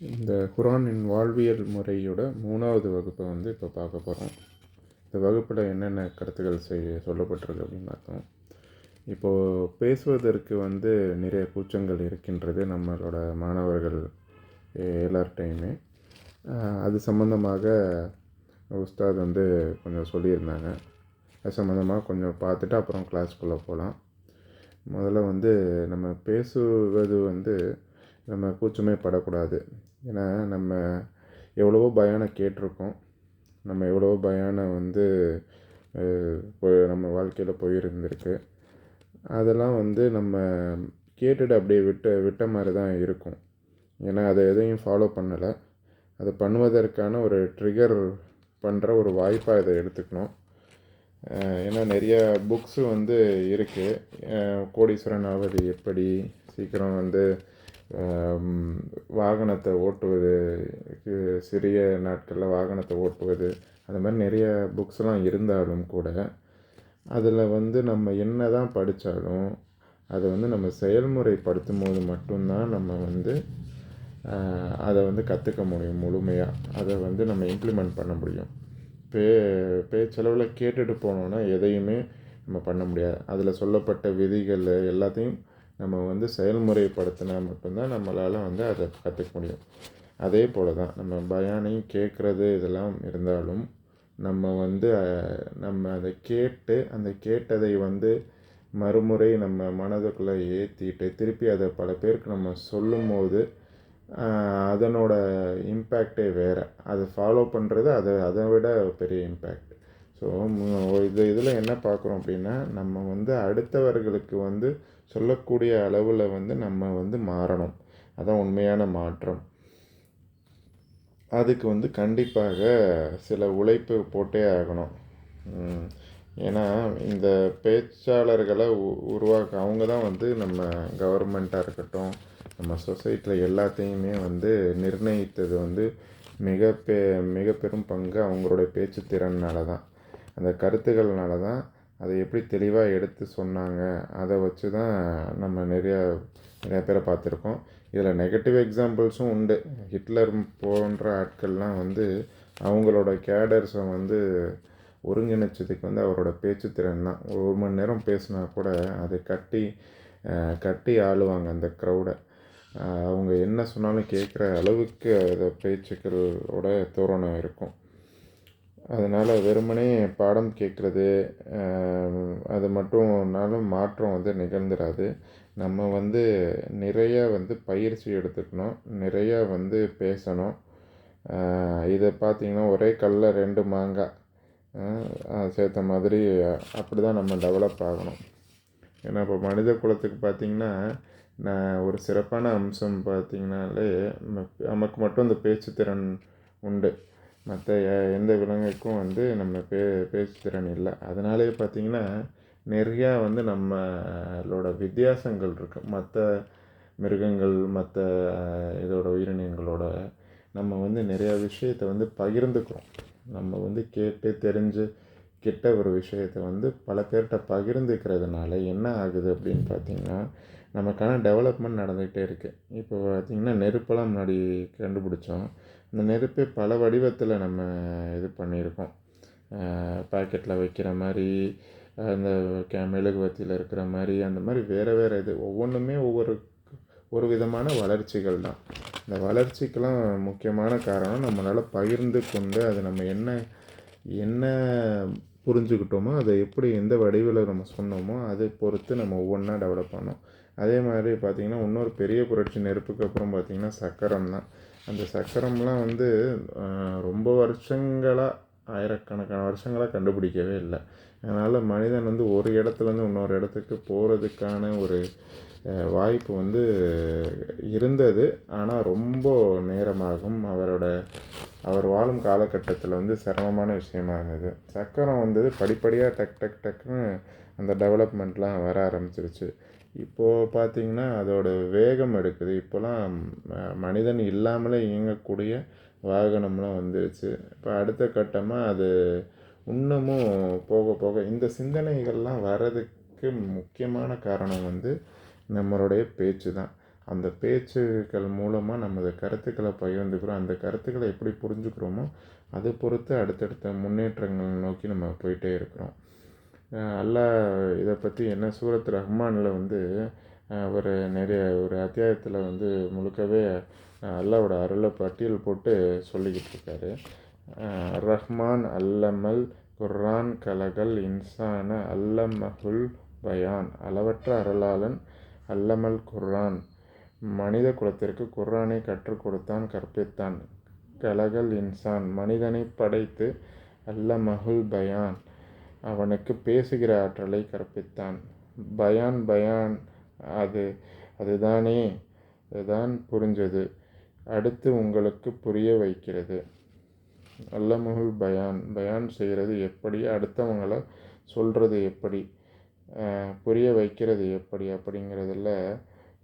இந்த குரானின் வாழ்வியல் முறையோட 3வது வகுப்பை வந்து இப்போ பார்க்க போகிறோம். இந்த வகுப்பில் என்னென்ன கருத்துக்கள் சொல்லப்பட்டிருக்கு அப்படின்னு பார்த்தோம். இப்போது பேசுவதற்கு வந்து நிறைய கூச்சங்கள் இருக்கின்றது நம்மளோட மாணவர்கள் எல்லார்ட்டையுமே. அது சம்மந்தமாக உஸ்தாத் வந்து கொஞ்சம் சொல்லியிருந்தாங்க. அது சம்மந்தமாக கொஞ்சம் பார்த்துட்டு அப்புறம் கிளாஸ்க்குள்ளே போகலாம். முதல்ல வந்து நம்ம பேசுவது வந்து நம்ம கூச்சமே படக்கூடாது. ஏன்னா நம்ம எவ்வளவோ பயானை கேட்டிருக்கோம். நம்ம எவ்வளவோ பயானை வந்து நம்ம வாழ்க்கையில் போயிருந்திருக்கு. அதெல்லாம் வந்து நம்ம கேட்டுட்டு அப்படியே விட்ட மாதிரி தான் இருக்கும். ஏன்னா அதை எதையும் ஃபாலோ பண்ணலை. அதை பண்ணுவதற்கான ஒரு ட்ரிகர் பண்ணுற ஒரு வாய்ப்பாக இதை எடுத்துக்கணும். ஏன்னா நிறைய புக்ஸு வந்து இருக்குது. கோடீஸ்வரன் ஆவது எப்படி, சீக்கிரம் வந்து வாகனத்தை ஓட்டுவது, சிறிய நாட்களில் வாகனத்தை ஓட்டுவது, அது மாதிரி நிறைய புக்ஸ்லாம் இருந்தாலும் கூட அதில் வந்து நம்ம என்ன தான் படித்தாலும் அதை வந்து நம்ம செயல்முறைப்படுத்தும் போது மட்டும்தான் நம்ம வந்து அதை வந்து கற்றுக்க முடியும் முழுமையாக. அதை வந்து நம்ம இம்ப்ளிமெண்ட் பண்ண முடியும். பேச்சளவில் கேட்டுட்டு போனோன்னா எதையுமே நம்ம பண்ண முடியாது. அதில் சொல்லப்பட்ட விதிகள் எல்லாத்தையும் நம்ம வந்து செயல்முறைப்படுத்தினா மட்டும்தான் நம்மளால் வந்து அதை கற்றுக்க முடியும். அதே போல் தான் நம்ம பயானையும் கேட்குறது இதெல்லாம் இருந்தாலும் நம்ம வந்து நம்ம அதை கேட்டு அந்த கேட்டதை வந்து மறுமுறை நம்ம மனதுக்குள்ளே ஏற்றிட்டு திருப்பி அதை பல பேருக்கு நம்ம சொல்லும் போது அதனோட இம்பேக்டே வேறு. அதை ஃபாலோ பண்ணுறது அதை விட பெரிய இம்பேக்ட். ஸோ இதில் என்ன பார்க்குறோம் அப்படின்னா, நம்ம வந்து அடுத்தவர்களுக்கு வந்து சொல்லக்கூடிய அளவில் வந்து நம்ம வந்து மாறணும். அதான் உண்மையான மாற்றம். அதுக்கு வந்து கண்டிப்பாக சில உழைப்பு போட்டே ஆகணும். ஏன்னா இந்த பேச்சாளர்களை உருவாக்க அவங்க தான் வந்து நம்ம கவர்மெண்ட்டாக இருக்கட்டும், நம்ம சொசைட்டியில் எல்லாத்தையுமே வந்து நிர்ணயித்தது வந்து மிக பெரும் பங்கு அவங்களுடைய பேச்சு திறனால தான், அந்த கருத்துக்கள்னால தான். அதை எப்படி தெளிவாக எடுத்து சொன்னாங்க, அதை வச்சு தான் நம்ம நிறையா பேரை பார்த்துருக்கோம். இதில் நெகட்டிவ் எக்ஸாம்பிள்ஸும் உண்டு. ஹிட்லர் போன்ற ஆட்கள்லாம் வந்து அவங்களோட கேடர்ஸை வந்து ஒருங்கிணைச்சதுக்கு வந்து அவரோட பேச்சு திறன் தான். 1 மணி நேரம் பேசினா கூட அதை கட்டி ஆளுவாங்க அந்த க்ரௌடை. அவங்க என்ன சொன்னாலும் கேட்குற அளவுக்கு அதை பேச்சுக்களோட தோரணம் இருக்கும். அதனால் வெறுமனே பாடம் கேட்குறது அது மட்டும்னாலும் மாற்றம் வந்து நிகழ்ந்துடாது. நம்ம வந்து நிறைய வந்து பயிற்சி எடுத்துக்கணும், நிறையா வந்து பேசணும். இதை பார்த்திங்கன்னா ஒரே கல்லில் 2 மாங்காய் சேர்த்த மாதிரி அப்படி தான் நம்ம டெவலப் ஆகணும். ஏன்னா இப்போ மனித குலத்துக்கு பார்த்திங்கன்னா ஒரு சிறப்பான அம்சம் பார்த்திங்கனாலே நமக்கு மட்டும் இந்த பேச்சுத்திறன் உண்டு. மற்ற எந்த விலங்குக்கும் வந்து நம்ம பேச்சுத்திறன் இல்லை. அதனாலே பார்த்திங்கன்னா நிறையா வந்து நம்மளோட வித்தியாசங்கள் இருக்குது மற்ற மிருகங்கள், மற்ற இதோட உயிரினங்களோட. நம்ம வந்து நிறையா விஷயத்தை வந்து பகிர்ந்துக்கிறோம். நம்ம வந்து கேட்டு தெரிஞ்சு கிட்ட ஒரு விஷயத்தை வந்து பல பேர்கிட்ட பகிர்ந்துக்கிறதுனால என்ன ஆகுது அப்படின்னு பார்த்திங்கன்னா, நமக்கான டெவலப்மெண்ட் நடந்துக்கிட்டே இருக்குது. இப்போ பார்த்திங்கன்னா நெருப்பெல்லாம் முன்னாடி கண்டுபிடிச்சோம். அந்த நெருப்பை பல வடிவத்தில் நம்ம இது பண்ணியிருக்கோம். பாக்கெட்டில் வைக்கிற மாதிரி, அந்த மெழுகுவர்த்தியில் இருக்கிற மாதிரி, அந்த மாதிரி வேறு இது ஒவ்வொன்றுமே ஒரு விதமான வளர்ச்சிகள் தான். இந்த வளர்ச்சிக்கெல்லாம் முக்கியமான காரணம் நம்மளால் பகிர்ந்து கொண்டு அதை நம்ம என்ன புரிஞ்சுக்கிட்டோமோ அதை எப்படி எந்த வடிவில் நம்ம சொன்னோமோ அதை பொறுத்து நம்ம ஒவ்வொன்றா டெவலப் பண்ணோம். அதே மாதிரி பார்த்திங்கன்னா இன்னொரு பெரிய புரட்சி நெருப்புக்கு அப்புறம் பார்த்திங்கன்னா சக்கரம் தான். அந்த சக்கரம்லாம் வந்து ரொம்ப வருஷங்களாக, ஆயிரக்கணக்கான வருஷங்களாக கண்டுபிடிக்கவே இல்லை. அதனால் மனிதன் வந்து ஒரு இடத்துலேருந்து இன்னொரு இடத்துக்கு போகிறதுக்கான ஒரு வாய்ப்பு வந்து இருந்தது. ஆனால் ரொம்ப நேரமாகும். அவர் வாழும் காலகட்டத்தில் வந்து சிரமமான விஷயமா இருந்தது. சக்கரம் வந்தது படிப்படியாக டக்குன்னு அந்த டெவலப்மெண்ட்லாம் வர ஆரம்பிச்சிருச்சு. இப்போது பார்த்திங்கன்னா அதோட வேகம் எடுக்குது. இப்போலாம் மனிதன் இல்லாமலே இயங்கக்கூடிய வாகனம்லாம் வந்துருச்சு. இப்போ அடுத்த கட்டமாக அது இன்னமும் போக போக இந்த சிந்தனைகள்லாம் வர்றதுக்கு முக்கியமான காரணம் வந்து நம்மளுடைய பேச்சு தான். அந்த பேச்சுக்கள் மூலமாக நமது கருத்துக்களை பகிர்ந்துக்கிறோம். அந்த கருத்துக்களை எப்படி புரிஞ்சுக்கிறோமோ அதை பொறுத்து அடுத்தடுத்த முன்னேற்றங்கள் நோக்கி நம்ம போயிட்டே இருக்கிறோம். அல்லாஹ் இதை பற்றி என்ன சூரத் ரஹ்மானில் வந்து ஒரு அத்தியாயத்தில் வந்து முழுக்கவே அல்லாவோட அருளை பட்டியல் போட்டு சொல்லிக்கிட்டு இருக்காரு. ரஹ்மான் அல்லமல் குர்ஆன் கலகல் இன்சான அல்லமஹுல் பயான். அளவற்ற அருளாளன் அல்லமல் குர்ஆன், மனித குலத்திற்கு குர்ஆனை கற்றுக் கொடுத்தான், கற்பித்தான். கலகல் இன்சான், மனிதனை படைத்து அல்லமஹுல் பயான், அவனுக்கு பேசுகிற ஆற்றலை கற்பித்தான். பயான் அதுதான் புரிஞ்சது, அடுத்து உங்களுக்கு புரிய வைக்கிறது. அல்லமுல் பயான் செய்கிறது எப்படி, அடுத்தவங்களை சொல்கிறது எப்படி, புரிய வைக்கிறது எப்படி அப்படிங்கிறதுல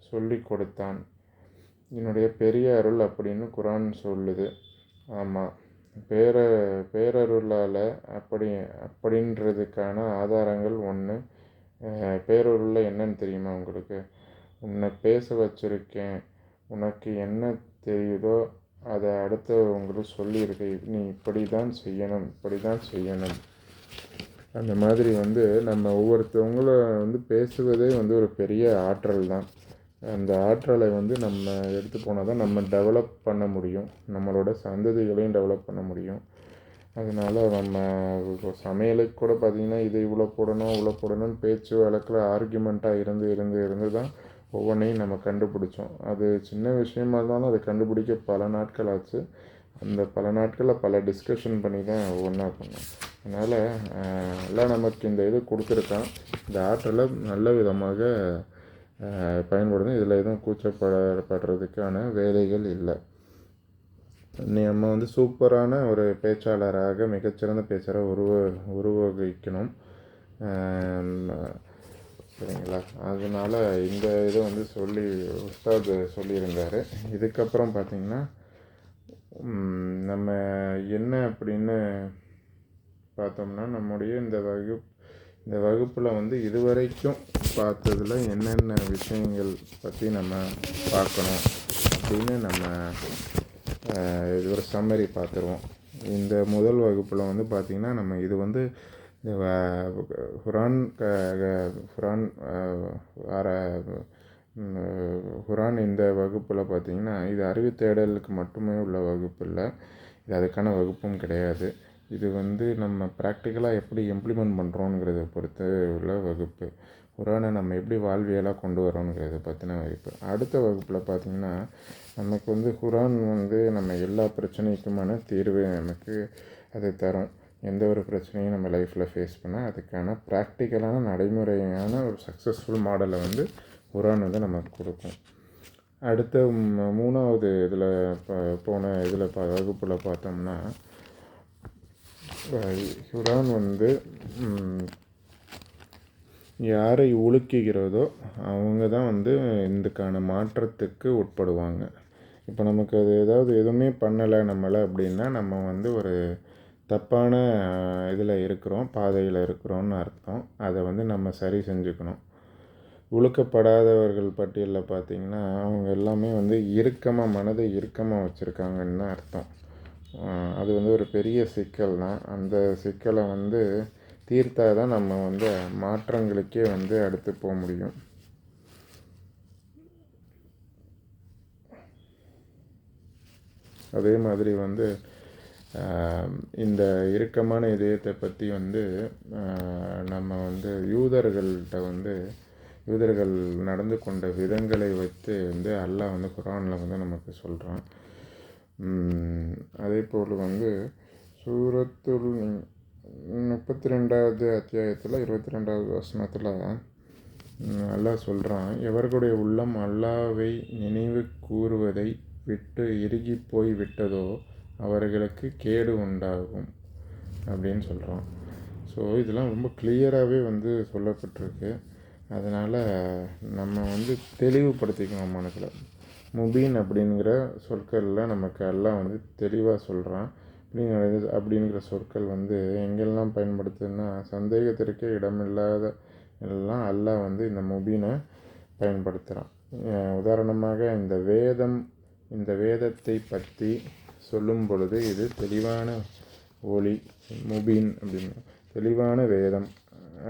சொல்லி கொடுத்தான். என்னுடைய பெரிய அருள் அப்படின்னு குர்ஆன் சொல்லுது. ஆமாம், பேரருளால் அப்படின்றதுக்கான ஆதாரங்கள் ஒன்று. பேரருளில் என்னன்னு தெரியுமா உங்களுக்கு? உன்னை பேச வச்சுருக்கேன், உனக்கு என்ன தெரியுதோ அதை அடுத்தவங்களுக்கு சொல்லியிருக்கு, நீ இப்படி தான் செய்யணும். அந்த மாதிரி வந்து நம்ம ஒவ்வொருத்தவங்கள வந்து பேசுவதே வந்து ஒரு பெரிய ஆற்றல் தான். அந்த ஆற்றலை வந்து நம்ம எடுத்து போனால் தான் நம்ம டெவலப் பண்ண முடியும், நம்மளோட சந்ததிகளையும் டெவலப் பண்ண முடியும். அதனால் நம்ம சமையலுக்கு கூட பார்த்திங்கன்னா இது இவ்வளோ போடணும்னு பேச்சு வழக்கில் ஆர்கியூமெண்ட்டாக இருந்து தான் ஒவ்வொன்றையும் நம்ம கண்டுபிடிச்சோம். அது சின்ன விஷயமா இருந்தாலும் அதை கண்டுபிடிக்க பல நாட்கள் ஆச்சு. அந்த பல நாட்களில் பல டிஸ்கஷன் பண்ணி தான் ஒவ்வொன்றா பண்ணோம். அதனால் எல்லாம் நமக்கு இந்த இது கொடுத்துருக்கான். இந்த ஆற்றலை நல்ல விதமாக பயன்படுத்தும். இதில் எதுவும் கூச்சப்படுறதுக்கான வேலைகள் இல்லை. நம்ம வந்து சூப்பரான ஒரு பேச்சாளராக, மிகச்சிறந்த பேச்சாளராக உருவகிக்கணும். சரிங்களா? அதனால் இந்த இதை வந்து உஸ்தாத் சொல்லியிருந்தார். இதுக்கப்புறம் பார்த்திங்கன்னா நம்ம என்ன அப்படின்னு பார்த்தோம்னா, நம்முடைய இந்த வகுப்பில் வந்து இதுவரைக்கும் பார்த்ததில் என்னென்ன விஷயங்கள் பற்றி நம்ம பார்க்கணும் அப்படின்னு நம்ம இது ஒரு சம்மரி பார்த்துருவோம். இந்த முதல் வகுப்பில் வந்து பார்த்திங்கன்னா நம்ம இது வந்து இந்த குர்ஆன் இந்த வகுப்பில் பார்த்திங்கன்னா இது அறிவு தேடலுக்கு மட்டுமே உள்ள வகுப்பு இல்லை, இது அதுக்கான வகுப்பும் கிடையாது. இது வந்து நம்ம ப்ராக்டிக்கலாக எப்படி இம்ப்ளிமெண்ட் பண்ணுறோங்கிறத பொறுத்து உள்ள வகுப்பு. குர்ஆனை நம்ம எப்படி வாழ்வியலாக கொண்டு வரோங்கிறத பற்றின வகுப்பு. அடுத்த வகுப்பில் பார்த்திங்கன்னா நமக்கு வந்து குர்ஆன் வந்து நம்ம எல்லா பிரச்சனைக்குமான தீர்வு நமக்கு அது தரும். எந்த ஒரு பிரச்சனையும் நம்ம லைஃப்பில் ஃபேஸ் பண்ணால் அதுக்கான ப்ராக்டிக்கலான நடைமுறையான ஒரு சக்ஸஸ்ஃபுல் மாடலை வந்து குர்ஆன் வந்து நமக்கு கொடுக்கும். அடுத்த மூணாவது வகுப்பில் பார்த்தோம்னா குர்ஆன் வந்து யாரை ஒழுக்குகிறதோ அவங்க தான் வந்து இதுக்கான மாற்றத்துக்கு உட்படுவாங்க. இப்போ நமக்கு அது எதுவுமே பண்ணலை நம்மளை அப்படின்னா நம்ம வந்து ஒரு தப்பான பாதையில் இருக்கிறோன்னு அர்த்தம். அதை வந்து நம்ம சரி செஞ்சுக்கணும். ஒழுக்கப்படாதவர்கள் பட்டியலில் பார்த்திங்கன்னா அவங்க எல்லாமே வந்து மனதை இறுக்கமாக வச்சுருக்காங்கன்னு தான் அர்த்தம். அது வந்து ஒரு பெரிய சிக்கல் தான். அந்த சிக்கலை வந்து தீர்த்தால் தான் நம்ம வந்து மாற்றங்களுக்கே வந்து அடுத்து போக முடியும். அதே மாதிரி வந்து இந்த இறுக்கமான இதயத்தை பற்றி வந்து நம்ம வந்து யூதர்கள் நடந்து கொண்ட விதங்களை வைத்து வந்து அல்லாஹ் வந்து குர்ஆனில் வந்து நமக்கு சொல்கிறான். அதே போல் வந்து சூரத்துல் 32வது அத்தியாயத்தில் 22வது வசனத்தில் அல்லாஹ் சொல்கிறான், எவர்களுடைய உள்ளம் அல்லாஹ்வை நினைவு கூறுவதை விட்டு இறுகி போய் விட்டதோ அவர்களுக்கு கேடு உண்டாகும் அப்படின்னு சொல்கிறான். ஸோ இதெல்லாம் ரொம்ப கிளியராகவே வந்து சொல்லப்பட்டிருக்கு. அதனால் நம்ம வந்து தெளிவுபடுத்திக்கணும் மனசில். முபீன் அப்படிங்கிற சொற்களில் நமக்கு அல்லாஹ் வந்து தெளிவாக சொல்கிறான். அப்படிங்கிற சொற்கள் வந்து எங்கெல்லாம் பயன்படுத்துதுன்னா சந்தேகத்திற்கே இடமில்லாத எல்லாம் அல்லாஹ் வந்து இந்த முபீனை பயன்படுத்துகிறான். உதாரணமாக இந்த வேதத்தை பற்றி சொல்லும் பொழுது இது தெளிவான ஒளி, முபீன் அப்படின்னு தெளிவான வேதம்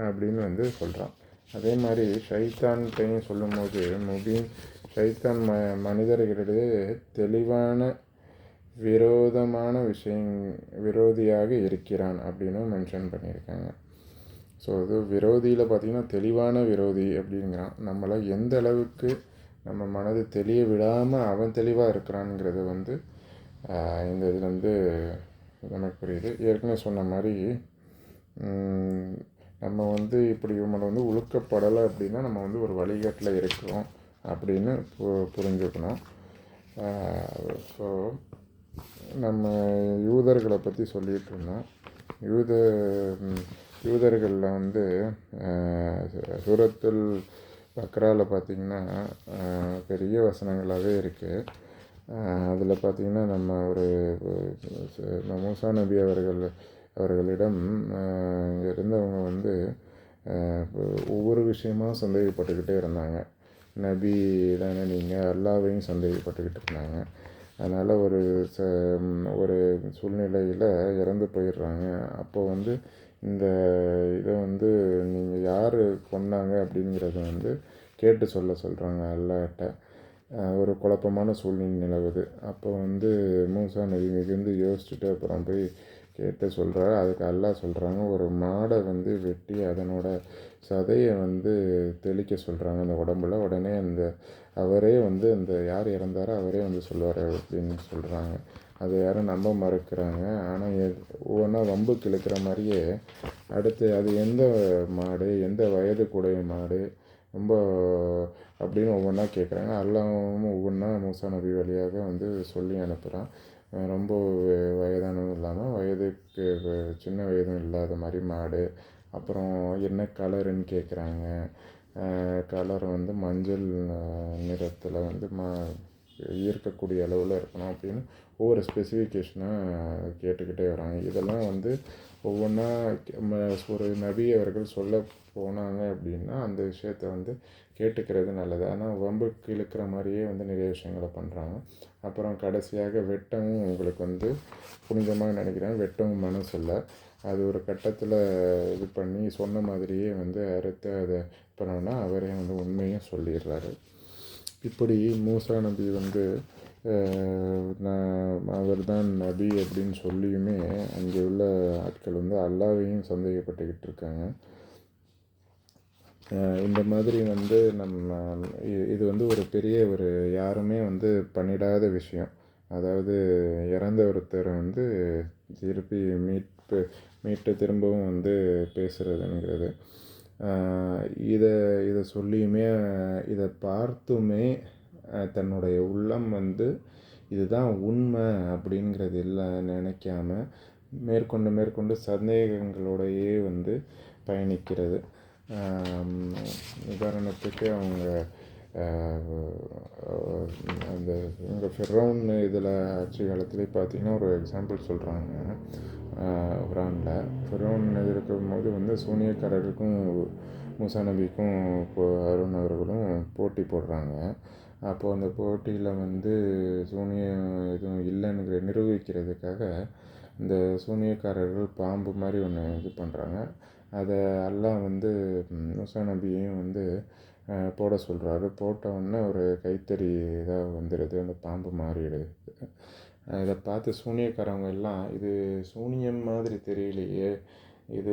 அப்படின்னு வந்து சொல்கிறான். அதே மாதிரி ஷைத்தான்கிட்டையும் சொல்லும்போது முபீன், ஷைத்தான் மனிதர்களிடையே தெளிவான விரோதியாக இருக்கிறான் அப்படின்னு மென்ஷன் பண்ணியிருக்காங்க. ஸோ இது விரோதியில் பார்த்திங்கன்னா தெளிவான விரோதி அப்படிங்கிறான். நம்மளை எந்த அளவுக்கு நம்ம மனது தெளிய விடாமல் அவன் தெளிவாக இருக்கிறான்ங்கிறது வந்து இந்த இதில் வந்து நமக்கு புரியுது. ஏற்கனவே சொன்ன மாதிரி நம்ம வந்து இப்படி நம்மளை வந்து ஒழுக்கப்படலை அப்படின்னா நம்ம வந்து ஒரு வழிகாட்டில் இருக்கிறோம் அப்படின்னு புரிஞ்சுக்கணும். ஸோ நம்ம யூதர்களை பற்றி சொல்லிகிட்டு இருந்தோம். யூதர்களில் வந்து சூரத்துல் பக்ராவில் பார்த்திங்கன்னா பெரிய வசனங்களாகவே இருக்குது. அதில் பார்த்திங்கன்னா நம்ம மூசா நபி அவர்களிடம் இருந்தவங்க வந்து ஒவ்வொரு விஷயமாக சந்தேகப்பட்டுக்கிட்டே இருந்தாங்க. நபி தானே நீங்கள், அல்லாவையும் சந்தேகப்பட்டுக்கிட்டு இருந்தாங்க. அதனால் ஒரு சூழ்நிலையில் இறந்து போயிடுறாங்க. அப்போ வந்து இந்த இதை வந்து நீங்கள் யார் கொன்னாங்க அப்படிங்கிறத வந்து கேட்டு சொல்கிறாங்க அல்லாஹ்ட்ட. ஒரு குழப்பமான சூழ்நிலை நிலவுது. அப்போ வந்து மூசா நபி மிகுந்து யோசிச்சுட்டு அப்புறம் போய் கேட்டு சொல்கிறாரு. அதுக்கு அல்லாஹ் சொல்கிறாங்க, ஒரு மாடை வந்து வெட்டி அதனோட சதையை வந்து தெளிக்க சொல்கிறாங்க அந்த உடம்புல. உடனே அவரே வந்து யார் இறந்தாரோ அவரே வந்து சொல்லுவார் அப்படின்னு சொல்கிறாங்க. அதை யாரும் நம்ப மறுக்கிறாங்க. ஆனால் ஒவ்வொன்றா வம்புக்கு இழுக்கிற மாதிரியே அடுத்து அது எந்த மாடு, எந்த வயதுக்குடைய மாடு ரொம்ப அப்படின்னு ஒவ்வொன்றா கேட்குறாங்க. அல்லாஹ்வும் ஒவ்வொன்றா மூசா நபி வழியாக வந்து சொல்லி அனுப்புகிறான். ரொம்ப வயதானதும் இல்லாமல் வயதுக்கு சின்ன வயதும் இல்லாத மாதிரி மாடு. அப்புறம் என்ன கலருன்னு கேட்குறாங்க. கலர் வந்து மஞ்சள் நிறத்தில் வந்து ஈர்க்கக்கூடிய அளவில் இருக்கணும் அப்படின்னு ஒவ்வொரு ஸ்பெசிஃபிகேஷனாக கேட்டுக்கிட்டே வராங்க. இதெல்லாம் வந்து ஒவ்வொன்றா ஒரு நபி அவர்கள் சொல்ல போனாங்க அப்படின்னா அந்த விஷயத்த வந்து கேட்டுக்கிறது நல்லது. ஆனால் வம்புக்கு இழுக்கிற மாதிரியே வந்து நிறைய விஷயங்களை பண்ணுறாங்க. அப்புறம் கடைசியாக வெட்டவும் உங்களுக்கு வந்து புனிதமாக நினைக்கிறாங்க. வெட்டவும் மனசு இல்லை. அது ஒரு கட்டத்தில் இது பண்ணி சொன்ன மாதிரியே வந்து அறுத்து அதை பண்ணோன்னா அவரே வந்து உண்மையும் சொல்லிடுறாரு. இப்படி மூசா நபி வந்து அவர் தான் நபி அப்படின்னு சொல்லியுமே அங்கே உள்ள ஆட்கள் வந்து அல்லாஹ்வையும் சந்தேகப்பட்டுக்கிட்டு இருக்காங்க. இந்த மாதிரி வந்து இது வந்து ஒரு பெரிய யாருமே வந்து பண்ணிடாத விஷயம். அதாவது இறந்த ஒருத்தரை வந்து திருப்பி மீட்டு திரும்பவும் வந்து பேசுகிறதுங்கிறது. இதை சொல்லியுமே இதை பார்த்துமே தன்னுடைய உள்ளம் வந்து இதுதான் உண்மை அப்படிங்கிறது இல்லை நினைக்காம மேற்கொண்டு சந்தேகங்களோடையே வந்து பயணிக்கிறது. உதாரணத்துக்கு அவங்க இந்த ஃபிரௌன் இதில் ஆட்சி காலத்துலேயே பார்த்திங்கன்னா ஒரு எக்ஸாம்பிள் சொல்கிறாங்க. குரானில் ஃபிரௌன் இருக்கும்போது வந்து சூனியக்காரருக்கும் மூசா நபிக்கும் ஹாரூன் அவர்களும் போட்டி போடுறாங்க. அப்போது அந்த போட்டியில் வந்து சூனியம் எதுவும் இல்லைன்னு நிரூபிக்கிறதுக்காக இந்த சூனியக்காரர்கள் பாம்பு மாதிரி ஒன்று இது பண்ணுறாங்க. அதை அல்லாஹ் வந்து மூசா நபியையும் வந்து போட சொல்கிறாரு. போட்டவுடனே ஒரு கைத்தறி இதாக வந்துடுது, அந்த பாம்பு மாறிடுது. இதை பார்த்து சூனியக்காரவங்க எல்லாம் இது சூனியம் மாதிரி தெரியலையே,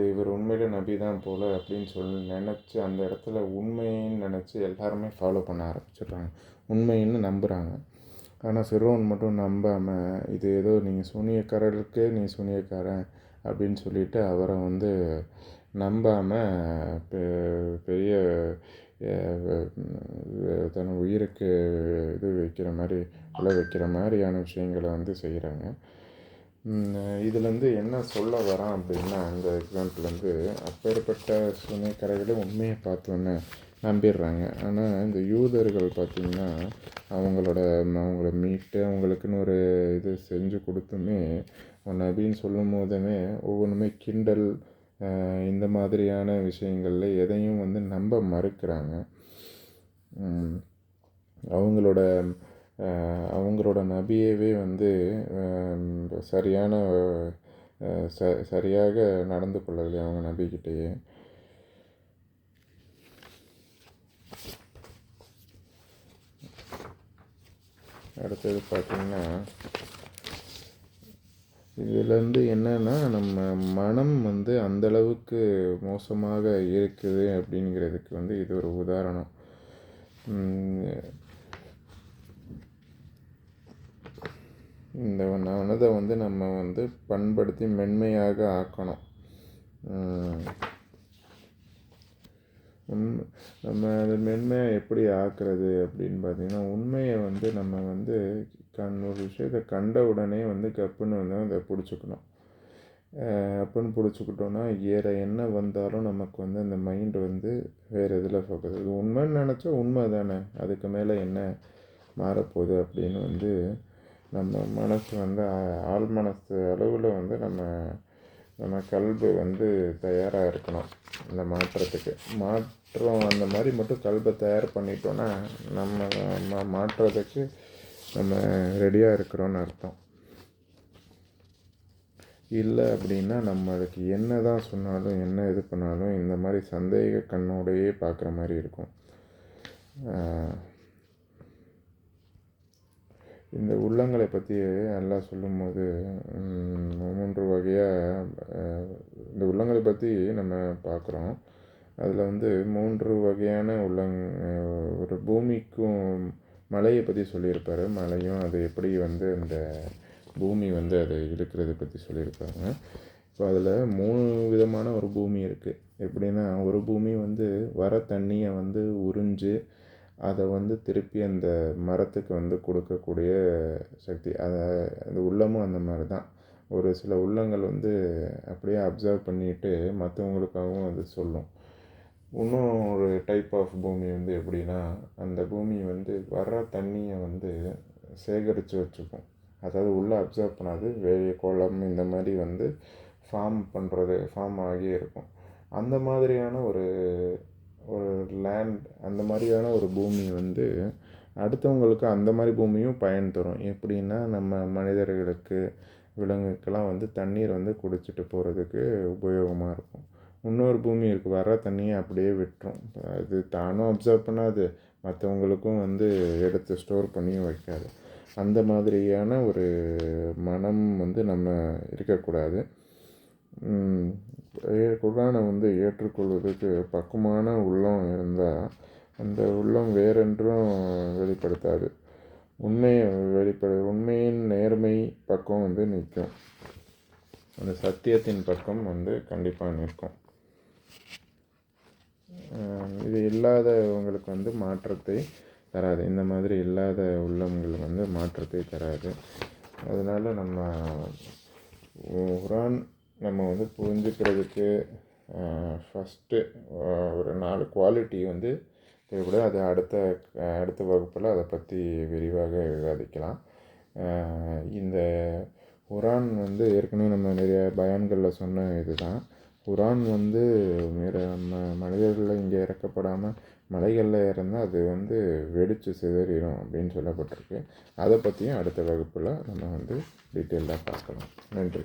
இவர் உண்மையிலே நபி தான் போல் அப்படின்னு நினச்சி அந்த இடத்துல உண்மைன்னு நினச்சி எல்லாருமே ஃபாலோ பண்ண ஆரம்பிச்சிடுறாங்க, உண்மைன்னு நம்புகிறாங்க. ஆனால் ஃபிரௌன் மட்டும் நம்பாமல் இது ஏதோ நீங்கள் சூனியக்காரர்களுக்கே நீ சூனியக்காரன் அப்படின்னு சொல்லிவிட்டு அவரை வந்து நம்பாமல் பெரிய தன் உயிருக்கு இது வைக்கிற மாதிரி வைக்கிற மாதிரியான விஷயங்களை வந்து செய்கிறாங்க. இதில் வந்து என்ன சொல்ல வரான் அப்படின்னா அந்த எக்ஸாம்பிள் வந்து அப்பேற்பட்ட சூனியக்காரர்களே உண்மையை பார்த்தோன்னே நம்பிடுறாங்க. ஆனால் இந்த யூதர்கள் பார்த்திங்கன்னா அவங்கள மீட்டு அவங்களுக்குன்னு ஒரு இது செஞ்சு கொடுத்துமே நபின்னு சொல்லும் போதுமே ஒவ்வொன்றுமே கிண்டல் இந்த மாதிரியான விஷயங்களில் எதையும் வந்து நம்ப மறுக்கிறாங்க. அவங்களோட அவங்களோட நபியவே வந்து சரியான சரியாக நடந்து கொள்ளவில்லை அவங்க நபிக்கிட்டேயே. அடுத்தது பார்த்திங்கன்னா இதுலேருந்து என்னென்னா நம்ம மனம் வந்து அந்தளவுக்கு மோசமாக இருக்குது அப்படிங்கிறதுக்கு வந்து இது ஒரு உதாரணம். இந்த மனதை வந்து நம்ம வந்து பண்படுத்தி மென்மையாக ஆக்கணும். நம்ம அதை மென்மையாக எப்படி ஆக்குறது அப்படின்னு பார்த்திங்கன்னா, உண்மையை வந்து நம்ம வந்து ஒரு விஷயத்தை கண்ட உடனே வந்து கப்புன்னு வந்து அதை பிடிச்சிக்கணும். அப்புடின்னு பிடிச்சிக்கிட்டோன்னா வேறு என்ன வந்தாலும் நமக்கு வந்து அந்த மைண்டு வந்து வேறு இதில் ஃபோக்கஸ். இது உண்மைன்னு நினச்சா உண்மை தானே, அதுக்கு மேலே என்ன மாறப்போகுது அப்படின்னு வந்து நம்ம மனசு வந்து ஆள் மனசு அளவில் வந்து நம்ம கல்வி வந்து தயாராக இருக்கணும் இந்த மாற்றத்துக்கு. மாற்றம் அந்த மாதிரி மட்டும் கல்வை தயார் பண்ணிட்டோன்னா நம்ம மாற்றுறதுக்கு நம்ம ரெடியாக இருக்கிறோன்னு அர்த்தம். இல்லை அப்படின்னா நம்மளுக்கு என்ன தான் சொன்னாலும் என்ன இது பண்ணாலும் இந்த மாதிரி சந்தேக கண்ணோடையே பார்க்குற மாதிரி இருக்கும். இந்த உள்ளங்களை பற்றி நல்லா சொல்லும்போது 3 வகையாக இந்த உள்ளங்களை பற்றி நம்ம பார்க்குறோம். அதில் வந்து 3 வகையான ஒரு பூமிக்கும் மலையை பற்றி சொல்லியிருப்பார். மலையும் அது எப்படி வந்து அந்த பூமி வந்து அதை இழுக்கிறத பற்றி சொல்லியிருப்பாங்க. இப்போ அதில் 3 விதமான ஒரு பூமி இருக்குது. எப்படின்னா, ஒரு பூமி வந்து வர தண்ணியை வந்து உறிஞ்சு அதை வந்து திருப்பி அந்த மரத்துக்கு வந்து கொடுக்கக்கூடிய சக்தி. அந்த உள்ளமும் அந்த மாதிரி தான். ஒரு சில உள்ளங்கள் வந்து அப்படியே அப்சர்வ் பண்ணிவிட்டு மற்றவங்களுக்காகவும் அது சொல்லும். இன்னும் ஒரு டைப் ஆஃப் பூமி வந்து எப்படின்னா, அந்த பூமி வந்து வர்ற தண்ணியை வந்து சேகரித்து வச்சுக்கும். அதாவது உள்ளே அப்சர்வ் பண்ணாது, வெளியே குளம் இந்த மாதிரி வந்து ஃபார்ம் ஆகியே இருக்கும். அந்த மாதிரியான ஒரு லேண்ட், அந்த மாதிரியான ஒரு பூமி வந்து அடுத்தவங்களுக்கு அந்த மாதிரி பூமியும் பயன் தரும். எப்படின்னா, நம்ம மனிதர்களுக்கு விலங்குக்கெல்லாம் வந்து தண்ணீர் வந்து குடிச்சிட்டு போகிறதுக்கு உபயோகமாக இருக்கும். இன்னொரு பூமி இருக்குது, வர தண்ணியை அப்படியே விட்டுரும். அது தானும் அப்சர்வ் பண்ணாது, மற்றவங்களுக்கும் வந்து எடுத்து ஸ்டோர் பண்ணியும் வைக்காது. அந்த மாதிரியான ஒரு மனம் வந்து நம்ம இருக்கக்கூடாது. குர்ஆனை வந்து ஏற்றுக்கொள்வதற்கு பக்குவமான உள்ளம் இருந்தால் அந்த உள்ளம் வேறென்றும் வெளிப்படுத்தாது. உண்மையின் நேர்மை பக்கம் வந்து நிற்கும். அந்த சத்தியத்தின் பக்கம் வந்து கண்டிப்பாக நிற்கும். இது இல்லாதவங்களுக்கு வந்து மாற்றத்தை தராது. இந்த மாதிரி இல்லாத உள்ளங்கள் வந்து மாற்றத்தை தராது. அதனால் நம்ம குர்ஆன் நம்ம வந்து புரிஞ்சுக்கிறதுக்கு ஃபஸ்ட்டு ஒரு 4 குவாலிட்டி வந்து தேவைப்படும். அது அடுத்த வகுப்பில் அதை பற்றி விரிவாக விவாதிக்கலாம். இந்த குர்ஆன் வந்து ஏற்கனவே நம்ம நிறைய பயான்களில் சொன்ன இது தான். குர்ஆன் வந்து மனிதர்களில் இங்கே இறக்கப்படாமல் மலைகளில் இறந்தால் அது வந்து வெடித்து சிதறிடும் அப்படின்னு சொல்லப்பட்டிருக்கு. அதை பற்றியும் அடுத்த வகுப்பில் நம்ம வந்து டீட்டெயிலாக பார்க்கலாம். நன்றி.